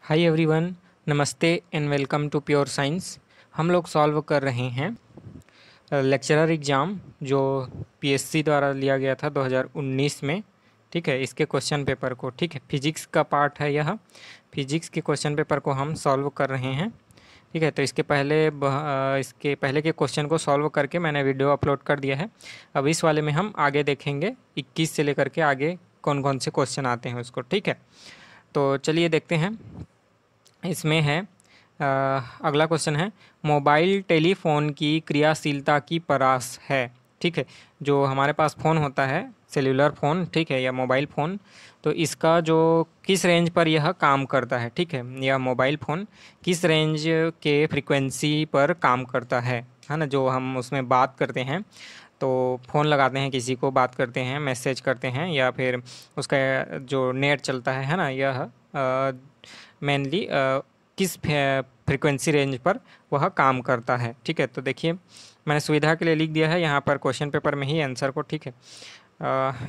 हाय everyone, नमस्ते and welcome to pure science. हम लोग सॉल्व कर रहे हैं लेक्चरर एग्ज़ाम जो पीएससी द्वारा लिया गया था 2019 में। ठीक है, इसके क्वेश्चन पेपर को, ठीक है, फिजिक्स का पार्ट है यह। फिजिक्स के क्वेश्चन पेपर को हम सॉल्व कर रहे हैं। ठीक है, तो इसके पहले के क्वेश्चन को सॉल्व करके मैंने वीडियो अपलोड कर दिया है। अब इस वाले में हम आगे देखेंगे 21 से लेकर के आगे कौन कौन से क्वेश्चन आते हैं उसको। ठीक है, तो चलिए देखते हैं। इसमें है अगला क्वेश्चन है, मोबाइल टेलीफोन की क्रियाशीलता की परास है। ठीक है, जो हमारे पास फ़ोन होता है, सेल्यूलर फ़ोन, ठीक है, या मोबाइल फ़ोन, तो इसका जो किस रेंज पर यह काम करता है। ठीक है, यह मोबाइल फ़ोन किस रेंज के फ्रीक्वेंसी पर काम करता है ना। जो हम उसमें बात करते हैं, तो फ़ोन लगाते हैं, किसी को बात करते हैं, मैसेज करते हैं, या फिर उसका जो नेट चलता है ना, यह मेनली किस फ्रीक्वेंसी रेंज पर वह काम करता है। ठीक है, तो देखिए मैंने सुविधा के लिए लिख दिया है यहाँ पर क्वेश्चन पेपर में ही आंसर को। ठीक है,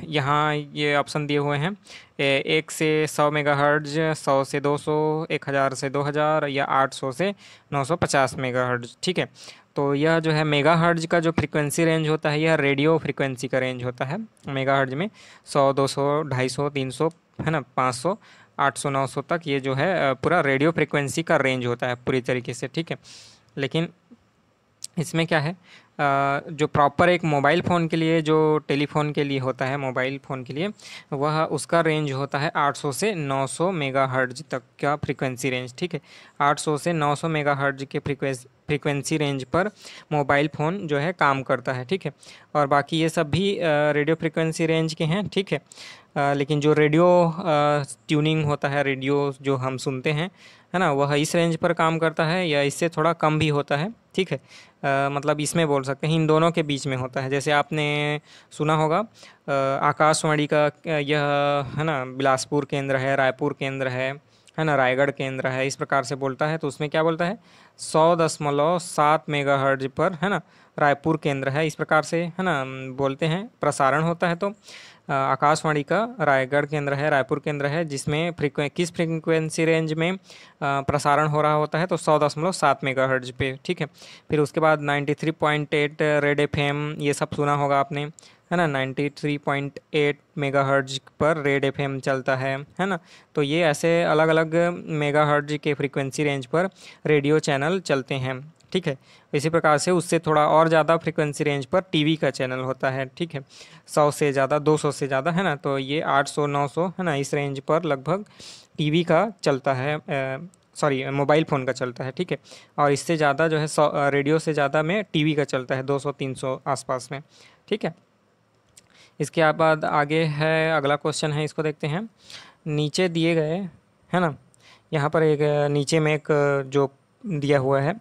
यहाँ ये ऑप्शन दिए हुए हैं, 1 से 100 मेगाहर्ट्ज, 100 से 200, 1000 से 2000, या 800 से 950 मेगाहर्ट्ज। ठीक है, तो यह जो है मेगाहर्ट्ज का जो फ्रीक्वेंसी रेंज होता है, यह रेडियो फ्रीक्वेंसी का रेंज होता है। मेगाहर्ट्ज में 100, 200, 250, 300, है ना, 500, 800, 900 तक ये जो है पूरा रेडियो फ्रीक्वेंसी का रेंज होता है पूरी तरीके से। ठीक है, लेकिन इसमें क्या है, जो प्रॉपर एक मोबाइल फ़ोन के लिए, जो टेलीफोन के लिए होता है, मोबाइल फ़ोन के लिए, वह उसका रेंज होता है 800 से 900 मेगाहर्ट्ज तक का फ्रीक्वेंसी रेंज। ठीक है, 800 से 900 मेगाहर्ट्ज के फ्रीक्वेंसी रेंज पर मोबाइल फ़ोन जो है काम करता है। ठीक है, और बाकी ये सब भी रेडियो फ्रीक्वेंसी रेंज के हैं। ठीक है, लेकिन जो रेडियो ट्यूनिंग होता है, रेडियो जो हम सुनते हैं, है ना, वह इस रेंज पर काम करता है या इससे थोड़ा कम भी होता है। ठीक है, मतलब इसमें बोल सकते हैं इन दोनों के बीच में होता है। जैसे आपने सुना होगा आकाशवाणी का यह, है ना, बिलासपुर केंद्र है, रायपुर केंद्र है ना, रायगढ़ केंद्र है, इस प्रकार से बोलता है। तो उसमें क्या बोलता है, 100.7 मेगाहर्ट्ज पर, है ना, रायपुर केंद्र है, इस प्रकार से, है ना, बोलते हैं, प्रसारण होता है। तो आकाशवाणी का रायगढ़ केंद्र है, रायपुर केंद्र है, जिसमें किस फ्रीक्वेंसी रेंज में प्रसारण हो रहा होता है, तो 100.7 मेगाहर्ट्ज पे। ठीक है, फिर उसके बाद 93.8 रेड एफएम, ये सब सुना होगा आपने, है ना, 93.8 मेगाहर्ट्ज पर रेड एफएम चलता है ना। तो ये ऐसे अलग अलग मेगाहर्ट्ज के फ्रीक्वेंसी रेंज पर रेडियो चैनल चलते हैं। ठीक है, इसी प्रकार से उससे थोड़ा और ज़्यादा फ्रीक्वेंसी रेंज पर टीवी का चैनल होता है। ठीक है, 100 से ज़्यादा, 200 से ज़्यादा, है ना, तो ये 800, 900, है ना, इस रेंज पर लगभग टीवी का चलता है, सॉरी, मोबाइल फ़ोन का चलता है। ठीक है, और इससे ज़्यादा जो है रेडियो से ज़्यादा में टीवी का चलता है, 200, 300 आसपास में। ठीक है, इसके बाद आगे है, अगला क्वेश्चन है, इसको देखते हैं। नीचे दिए गए, है ना, यहाँ पर एक नीचे में एक जो दिया हुआ है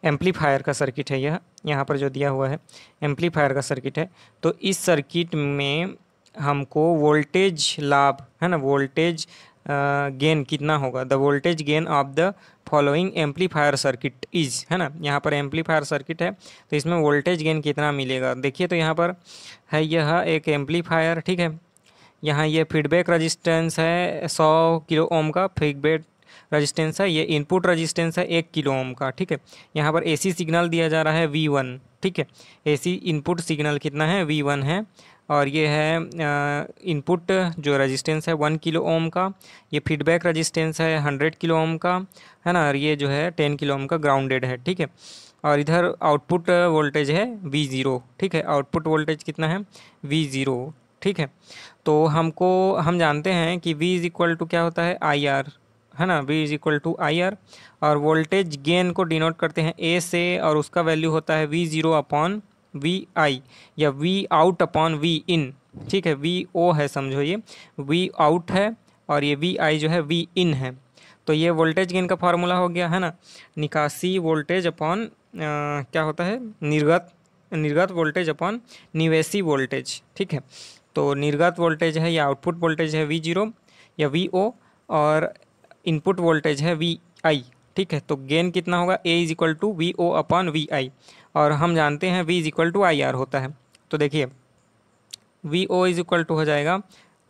एम्पलीफायर का सर्किट है, यह यहाँ पर जो दिया हुआ है एम्पलीफायर का सर्किट है। तो इस सर्किट में हमको वोल्टेज लाभ, है ना, वोल्टेज गेन कितना होगा, the voltage gain of the following amplifier circuit is, है ना, यहाँ पर एम्पलीफायर सर्किट है, तो इसमें वोल्टेज गेन कितना मिलेगा। देखिए, तो यहाँ पर है यह एक एम्पलीफायर। ठीक है, यहाँ ये फीडबैक रजिस्टेंस है 100 किलो ओम का फीडबैक रजिस्टेंस है, ये इनपुट रजिस्टेंस है 1 किलो ओम का। ठीक है, यहाँ पर एसी सिग्नल दिया जा रहा है V1। ठीक है, एसी इनपुट सिग्नल कितना है, V1 है, और ये है इनपुट जो रजिस्टेंस है 1 किलो ओम का, ये फीडबैक रजिस्टेंस है 100 किलो ओम का, है ना, और ये जो है 10 किलो ओम का ग्राउंडेड है। ठीक है, और इधर आउटपुट वोल्टेज है V0। ठीक है, आउटपुट वोल्टेज कितना है, V0। ठीक है, तो हम जानते हैं कि V इज इक्वल टू क्या होता है, IR, है ना, V is equal to IR, और वोल्टेज गेन को डिनोट करते हैं A से, और उसका वैल्यू होता है V0 अपॉन VI, या V आउट अपॉन V इन। ठीक है, VO है, समझो ये V आउट है, और ये VI जो है V इन है। तो ये वोल्टेज गेन का फार्मूला हो गया, है ना, निकासी वोल्टेज अपॉन क्या होता है, निर्गत वोल्टेज अपॉन निवेशी वोल्टेज। ठीक है, तो निर्गत वोल्टेज है या आउटपुट वोल्टेज है V0 या VO, और इनपुट वोल्टेज है VI। ठीक है, तो गेन कितना होगा, A is equal to VO upon VI, और हम जानते हैं V is equal to IR होता है। तो देखिए VO इज इक्वल टू हो जाएगा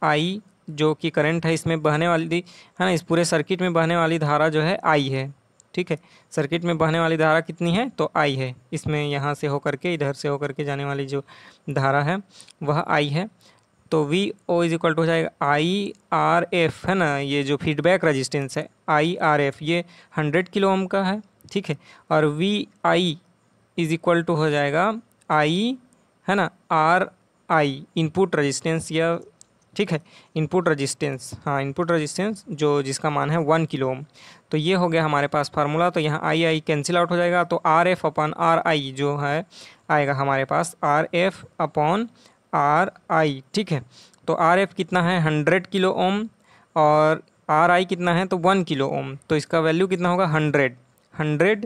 I जो कि करंट है इसमें बहने वाली है ना, इस पूरे सर्किट में बहने वाली धारा जो है आई है। ठीक है, सर्किट में बहने वाली धारा कितनी है तो आई है, इसमें यहाँ से होकर के इधर से होकर के जाने वाली जो धारा है वह आई है। तो V O is equal to हो जाएगा आई आर एफ, है ना, ये जो फीडबैक रजिस्टेंस है आई आर एफ ये 100 किलो ओम का है। ठीक है, और V I is equal to हो जाएगा आई, है ना, आर आई इनपुट रजिस्टेंस, या ठीक है इनपुट रजिस्टेंस, हाँ इनपुट रजिस्टेंस जो जिसका मान है 1 किलो ओम। तो ये हो गया हमारे पास फार्मूला। तो यहाँ आई आई कैंसिल आउट हो जाएगा, तो R F upon R I जो है आएगा हमारे पास R F upon R I. ठीक है, तो आर एफ कितना है 100 किलो ओम और आर आई कितना है तो 1 किलो ओम, तो इसका वैल्यू कितना होगा 100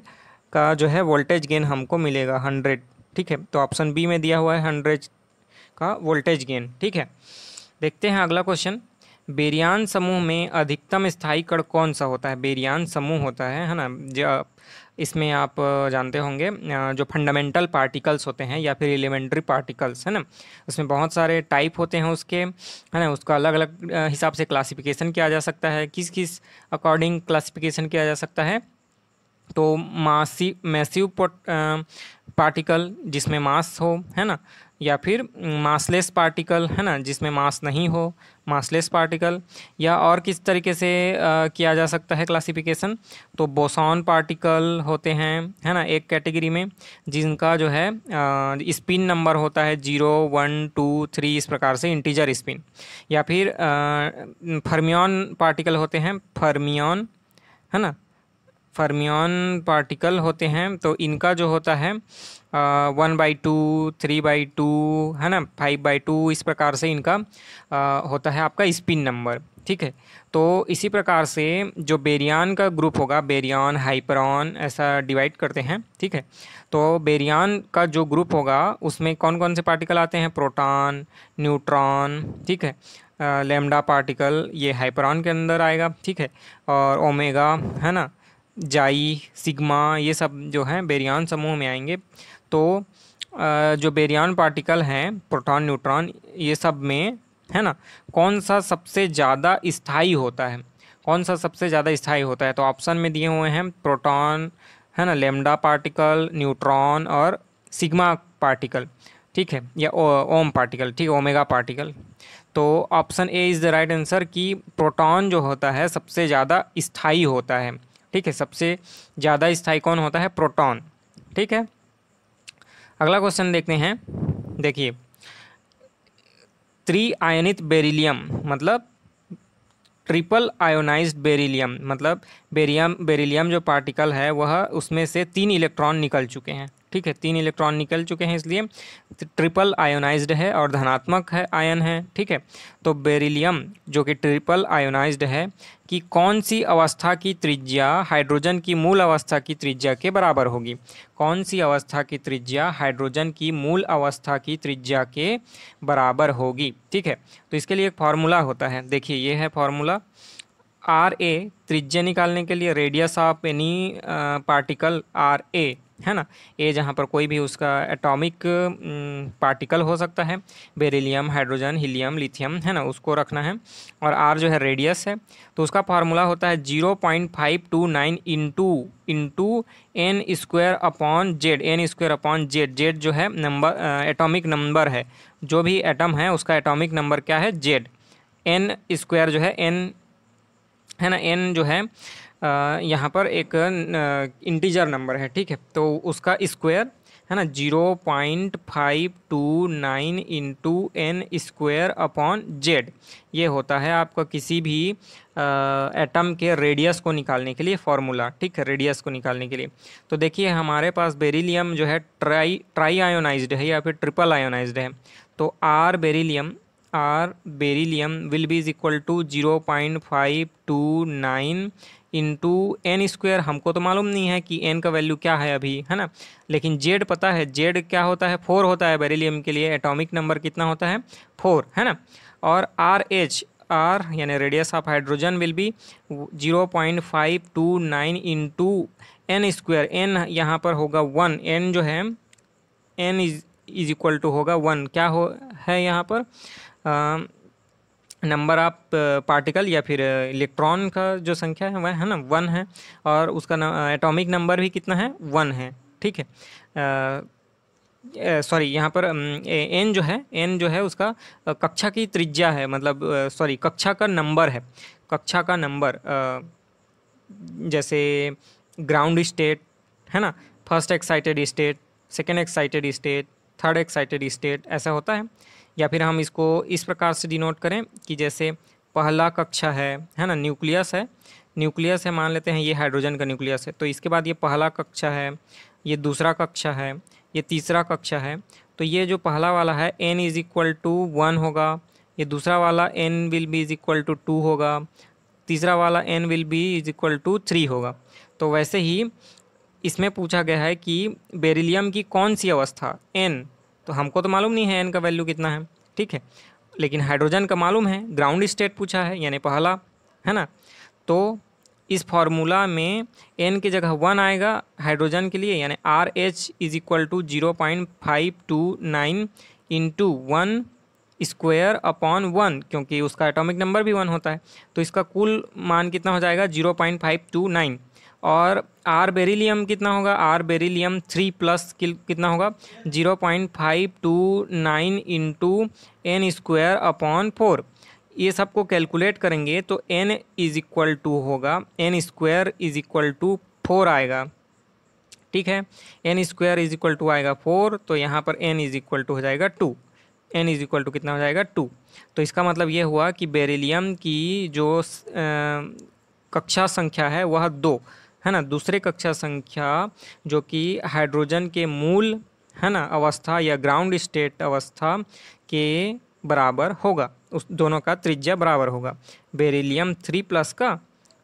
का जो है वोल्टेज गेन हमको मिलेगा 100। ठीक है, तो ऑप्शन बी में दिया हुआ है 100 का वोल्टेज गेन। ठीक है, देखते हैं अगला क्वेश्चन। बेरियान समूह में अधिकतम स्थायी कण कौन सा होता है? बेरियान समूह होता है ना, जो इसमें आप जानते होंगे जो फंडामेंटल पार्टिकल्स होते हैं या फिर एलिमेंट्री पार्टिकल्स, है ना, उसमें बहुत सारे टाइप होते हैं उसके, है ना, उसका अलग अलग हिसाब से क्लासिफिकेशन किया जा सकता है। किस किस अकॉर्डिंग क्लासिफिकेशन किया जा सकता है? तो मैसिव पार्टिकल जिसमें मास हो, है ना, या फिर मासलेस पार्टिकल, है ना, जिसमें मास नहीं हो, मासलेस पार्टिकल, या और किस तरीके से किया जा सकता है क्लासिफिकेशन? तो बोसॉन पार्टिकल होते हैं, है ना, एक कैटेगरी में, जिनका जो है स्पिन नंबर होता है 0 1 2 3 इस प्रकार से इंटीजर स्पिन। या फिर फर्मियन पार्टिकल होते हैं, फर्मियन, है ना, फर्मियन पार्टिकल होते हैं, तो इनका जो होता है 1/2 3/2, है ना, 5/2 इस प्रकार से इनका होता है आपका स्पिन नंबर। ठीक है, तो इसी प्रकार से जो बेरियान का ग्रुप होगा, बेरियान हाइपरॉन ऐसा डिवाइड करते हैं। ठीक है, तो बेरियान का जो ग्रुप होगा उसमें कौन कौन से पार्टिकल आते हैं? प्रोटॉन, न्यूट्रॉन, ठीक है, लैम्डा पार्टिकल ये हाइपरॉन के अंदर आएगा। ठीक है, और ओमेगा, है ना, जाई, सिग्मा, ये सब जो हैं बेरियान समूह में आएंगे। तो जो बेरियान पार्टिकल हैं प्रोटॉन, न्यूट्रॉन, ये सब में, है ना, कौन सा सबसे ज़्यादा स्थायी होता है? कौन सा सबसे ज़्यादा स्थायी होता है? तो ऑप्शन में दिए हुए हैं प्रोटॉन, है ना, लैम्डा पार्टिकल, न्यूट्रॉन और सिग्मा पार्टिकल। ठीक है, या ओम पार्टिकल, ठीक है, ओमेगा पार्टिकल। तो option A is the right answer कि प्रोटॉन जो होता है सबसे ज़्यादा स्थायी होता है। ठीक है, सबसे ज़्यादा स्थायी कौन होता है? प्रोटॉन। ठीक है, अगला क्वेश्चन देखते हैं। देखिए, त्रिआयनित बेरिलियम मतलब ट्रिपल आयोनाइज्ड बेरिलियम, मतलब बेरिलियम जो पार्टिकल है वह उसमें से 3 इलेक्ट्रॉन निकल चुके हैं। ठीक है, 3 इलेक्ट्रॉन निकल चुके हैं, इसलिए ट्रिपल आयोनाइज्ड है और धनात्मक है आयन है। ठीक है, तो बेरिलियम जो कि ट्रिपल आयोनाइज्ड है कि कौन सी अवस्था की त्रिज्या हाइड्रोजन की मूल अवस्था की त्रिज्या के बराबर होगी? कौन सी अवस्था की त्रिज्या हाइड्रोजन की मूल अवस्था की त्रिज्या के बराबर होगी? ठीक है, तो इसके लिए एक फार्मूला होता है, देखिए ये है फार्मूला। आर ए त्रिज्या निकालने के लिए, radius of any particle R A, है ना, ए जहाँ पर कोई भी उसका एटॉमिक पार्टिकल हो सकता है, बेरिलियम, हाइड्रोजन, हीलियम, लिथियम, है ना, उसको रखना है। और आर जो है रेडियस है, तो उसका फार्मूला होता है 0.529 into N square upon Z, N square upon Z. Z जो है नंबर, एटॉमिक नंबर है, जो भी एटम है उसका एटॉमिक नंबर क्या है? जेड। एन स्क्वायर जो है एन, है ना, एन जो है यहाँ पर एक इंटीजर नंबर है। ठीक है, तो उसका स्क्वायर, है ना, 0.529 into N square upon Z, ये होता है आपका किसी भी एटम के रेडियस को निकालने के लिए फॉर्मूला। ठीक है, रेडियस को निकालने के लिए। तो देखिए हमारे पास बेरिलियम जो है ट्राई आयोनाइज्ड है या फिर ट्रिपल आयोनाइज्ड है, तो R beryllium will be is equal to 0.529 into N square. हमको तो मालूम नहीं है कि एन का वैल्यू क्या है अभी, है ना, लेकिन जेड पता है। जेड क्या होता है? 4 होता है बेरिलियम के लिए, एटॉमिक नंबर कितना होता है? 4, है ना। और आर यानी radius of hydrogen will be 0.529 into N square. N यहाँ पर होगा 1, एन जो है एन इज इक्वल टू होगा 1, क्या है यहाँ पर नंबर ऑफ पार्टिकल या फिर इलेक्ट्रॉन का जो संख्या है वह है ना 1 है, और उसका एटॉमिक नंबर भी कितना है 1 है। ठीक है, सॉरी यहाँ पर एन जो है, एन जो है उसका कक्षा की त्रिज्या है, मतलब सॉरी कक्षा का नंबर है, कक्षा का नंबर। जैसे ग्राउंड स्टेट है ना, first excited state, second excited state, third excited state, ऐसा होता है। या फिर हम इसको इस प्रकार से डिनोट करें कि जैसे पहला कक्षा है ना, न्यूक्लियस है, न्यूक्लियस है, मान लेते हैं ये हाइड्रोजन का न्यूक्लियस है, तो इसके बाद ये पहला कक्षा है, ये दूसरा कक्षा है, ये तीसरा कक्षा है। तो ये जो पहला वाला है n इज इक्वल टू 1 होगा, ये दूसरा वाला n will be is equal to 2 होगा, तीसरा वाला n will be is equal to 3 होगा। तो वैसे ही इसमें पूछा गया है कि बेरिलियम की कौन सी अवस्था n, तो हमको तो मालूम नहीं है n का वैल्यू कितना है, ठीक है, लेकिन हाइड्रोजन का मालूम है, ग्राउंड स्टेट पूछा है यानी पहला, है ना। तो इस फार्मूला में n की जगह 1 आएगा हाइड्रोजन के लिए, यानी RH is equal to 0.529 into 1 square upon 1, क्योंकि उसका एटॉमिक नंबर भी 1 होता है, तो इसका कुल मान कितना हो जाएगा 0.529। और आर बेरिलियम कितना होगा, आर बेरिलियम 3 प्लस कितना होगा 0.529 इंटू एन स्क्वायर अपॉन 4। ये सबको कैलकुलेट करेंगे तो n इज इक्वल टू होगा, n square is equal to 4 आएगा, ठीक है, n square is equal to आएगा 4, तो यहाँ पर n इज इक्वल टू हो जाएगा 2, n इज इक्वल टू कितना हो जाएगा 2। तो इसका मतलब ये हुआ कि बेरिलियम की जो कक्षा संख्या है वह 2 है ना, दूसरे कक्षा संख्या जो कि हाइड्रोजन के मूल है ना अवस्था या ग्राउंड स्टेट अवस्था के बराबर होगा, उस दोनों का त्रिज्या बराबर होगा, बेरिलियम 3 प्लस का,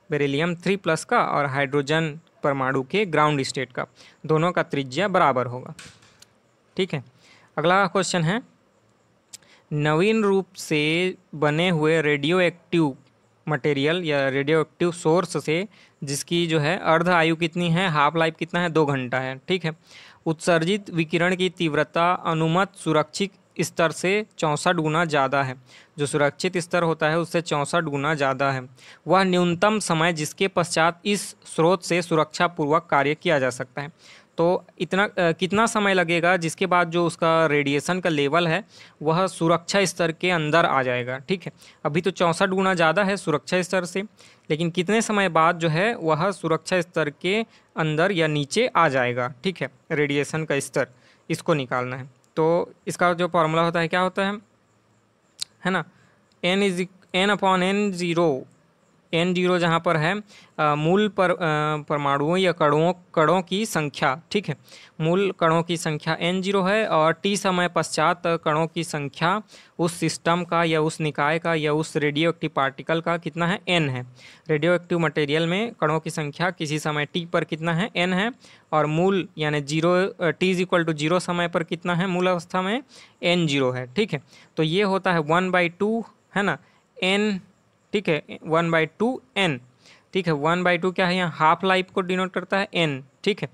बेरिलियम 3 प्लस का और हाइड्रोजन परमाणु के ग्राउंड स्टेट का, दोनों का त्रिज्या बराबर होगा। ठीक है, अगला क्वेश्चन है, नवीन रूप से बने हुए रेडियो एक्टिव मटेरियल या रेडियो एक्टिव सोर्स से जिसकी जो है अर्ध आयु कितनी है, हाफ लाइफ कितना है 2 घंटा है, ठीक है, उत्सर्जित विकिरण की तीव्रता अनुमत सुरक्षित स्तर से 64 गुना ज़्यादा है, जो सुरक्षित स्तर होता है उससे 64 गुना ज़्यादा है, वह न्यूनतम समय जिसके पश्चात इस स्रोत से सुरक्षापूर्वक कार्य किया जा सकता है। तो इतना कितना समय लगेगा जिसके बाद जो उसका रेडिएशन का लेवल है वह सुरक्षा स्तर के अंदर आ जाएगा, ठीक है, अभी तो 64 गुना ज़्यादा है सुरक्षा स्तर से, लेकिन कितने समय बाद जो है वह सुरक्षा स्तर के अंदर या नीचे आ जाएगा, ठीक है, रेडिएशन का स्तर, इसको निकालना है। तो इसका जो फॉर्मूला होता है क्या होता है ना, n upon n zero, n zero जहाँ पर है मूल परमाणुओं या कणों की संख्या, ठीक है, मूल कणों की संख्या n जीरो है, और t समय पश्चात कणों की संख्या उस सिस्टम का या उस निकाय का या उस रेडियो एक्टिव पार्टिकल का कितना है n है। रेडियो एक्टिव मटेरियल में कणों की संख्या किसी समय t पर कितना है n है, और मूल यानी t इज इक्वल टू 0 समय पर कितना है मूल अवस्था में n जीरो है, ठीक है। तो ये होता है 1/2 है ना n, ठीक है, 1/2 n, ठीक है, 1/2 क्या है यहाँ हाफ लाइफ को डिनोट करता है n, ठीक है,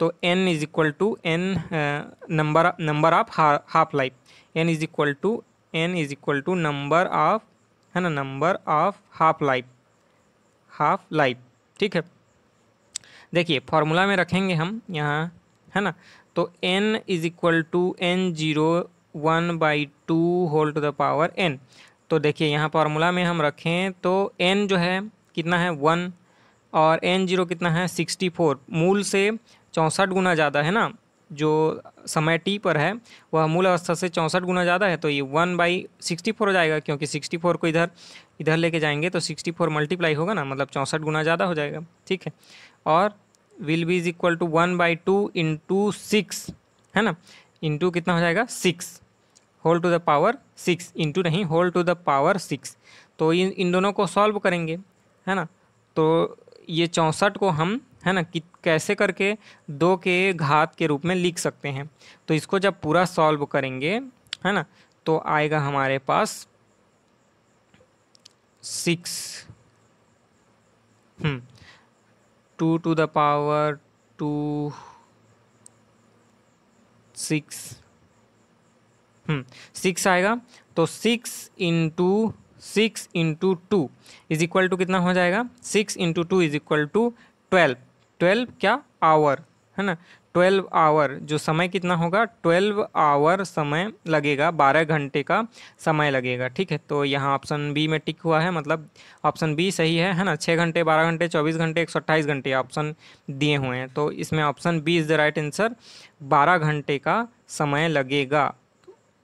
तो n is equal to n number of half life, n is equal to number of है ना, नंबर ऑफ हाफ लाइफ, ठीक है। देखिए फॉर्मूला में रखेंगे हम यहाँ है ना, तो n is equal to n zero 1/2 whole to the power n। तो देखिए यहाँ फार्मूला में हम रखें तो n जो है कितना है 1 और n जीरो कितना है 64, मूल से 64 गुना ज़्यादा है ना, जो समय t पर है वह मूल अवस्था से 64 गुना ज़्यादा है, तो ये 1/64 हो जाएगा, क्योंकि 64 को इधर लेके जाएंगे तो 64 मल्टीप्लाई होगा ना, मतलब 64 गुना ज़्यादा हो जाएगा, ठीक है। और will be is equal to 1/2 into 6 है ना, इंटू कितना हो जाएगा 6 whole to the power 6, into नहीं होल टू द पावर 6। तो इन दोनों को सॉल्व करेंगे है ना, तो ये 64 को हम है ना कि कैसे करके 2 के घात के रूप में लिख सकते हैं। तो इसको जब पूरा सॉल्व करेंगे है ना तो आएगा हमारे पास 6 2 टू द पावर 2 6 6 आएगा, तो 6 into 6 into two is equal to कितना हो जाएगा, 6 into two is equal to 12। 12 क्या, आवर, है ना। 12 आवर, जो समय कितना होगा, 12 आवर समय लगेगा, 12 घंटे का समय लगेगा। ठीक है, तो यहाँ ऑप्शन बी में टिक हुआ है, मतलब ऑप्शन बी सही है ना। 6 घंटे, 12 घंटे, 24 घंटे, 128 घंटे ऑप्शन दिए हुए हैं, तो इसमें option B is the right answer. 12 घंटे का समय लगेगा,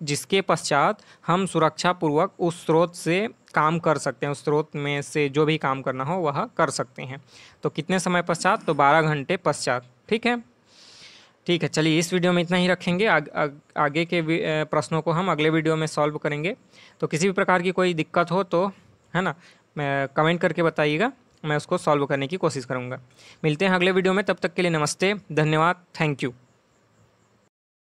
जिसके पश्चात हम सुरक्षापूर्वक उस स्रोत से काम कर सकते हैं, उस स्रोत में से जो भी काम करना हो वह कर सकते हैं। तो कितने समय पश्चात, तो 12 घंटे पश्चात। ठीक है, ठीक है, चलिए इस वीडियो में इतना ही रखेंगे। आगे के प्रश्नों को हम अगले वीडियो में सॉल्व करेंगे। तो किसी भी प्रकार की कोई दिक्कत हो तो, है ना, कमेंट करके बताइएगा, मैं उसको सॉल्व करने की कोशिश करूँगा। मिलते हैं अगले वीडियो में, तब तक के लिए नमस्ते, धन्यवाद, थैंक यू।